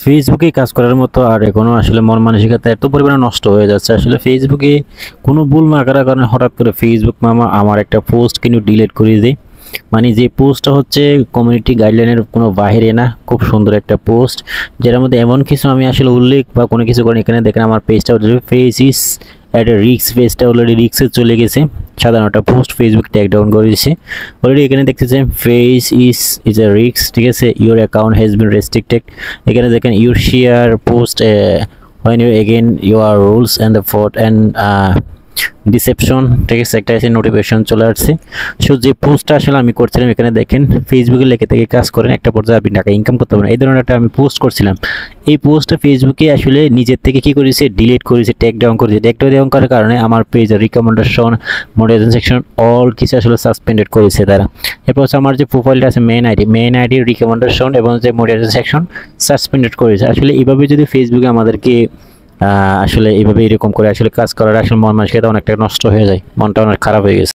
ফেসবুকে কাজ করার মতো আর এখনো আসলে মন মানসিকতা এত পরিমাণে নষ্ট হয়ে যাচ্ছে। আসলে ফেসবুকে কোনো ভুল মার্কার কারণে হঠাৎ করে ফেসবুক মামা আমার একটা পোস্ট কিন্তু ডিলিট করে দেয়। মানে যে পোস্টটা হচ্ছে কমিউনিটি গাইডলাইনের কোনো বাহিরে না, খুব সুন্দর একটা পোস্ট, যেটার মধ্যে এমন কিছু আমি আসলে উল্লেখ বা কোনো কিছু করিনি। এখানে দেখেন আমার পেজটা ফেস ইস অ্যাট এ রিক্স, পেজটা অলরেডি রিক্সে চলে গেছে। সাধারণ একটা পোস্ট ফেসবুক ট্যাগ ডাউন করে দিয়েছে অলরেডি। এখানে দেখতেছেন ফেস ইজ এ রিক্স, ঠিক আছে, your account has been restricted. এখানে দেখেন your share post when you again your rules and the fault and deception, ঠিক আছে, একটা এসে নোটিফিকেশন চলে আসছে। সো যে পোস্টটা আসলে আমি করছিলাম, এখানে দেখেন ফেসবুকে লেখে থেকে কাজ করেন, একটা পর্যায়ে আপনি টাকা ইনকাম করতে পারেন, এই ধরনের একটা আমি পোস্ট করছিলাম। এই পোস্টটা ফেসবুকে আসলে নিজের থেকে কি করেছে, ডিলিট করেছে, টেক ডাউন করেছে। টেক ডাউন করার কারণে আমার পেজের রিকমেন্ডেশন, মনিটাইজেশন সেকশন অল কিছু আসলে সাসপেন্ডেড করেছে তারা। এরপর হচ্ছে আমার যে প্রোফাইলটা আছে মেইন আইডি রিকমেন্ডেশন এবং যে মনিটাইজেশন সেকশন সাসপেন্ডেড করেছে। আসলে এইভাবে যদি ফেসবুকে আমাদেরকে আসলে এইভাবে এরকম করে আসলে কাজ করার আসলে মন মানসিকতা অনেকটা নষ্ট হয়ে যায়, মনটা অনেক খারাপ হয়ে গেছে।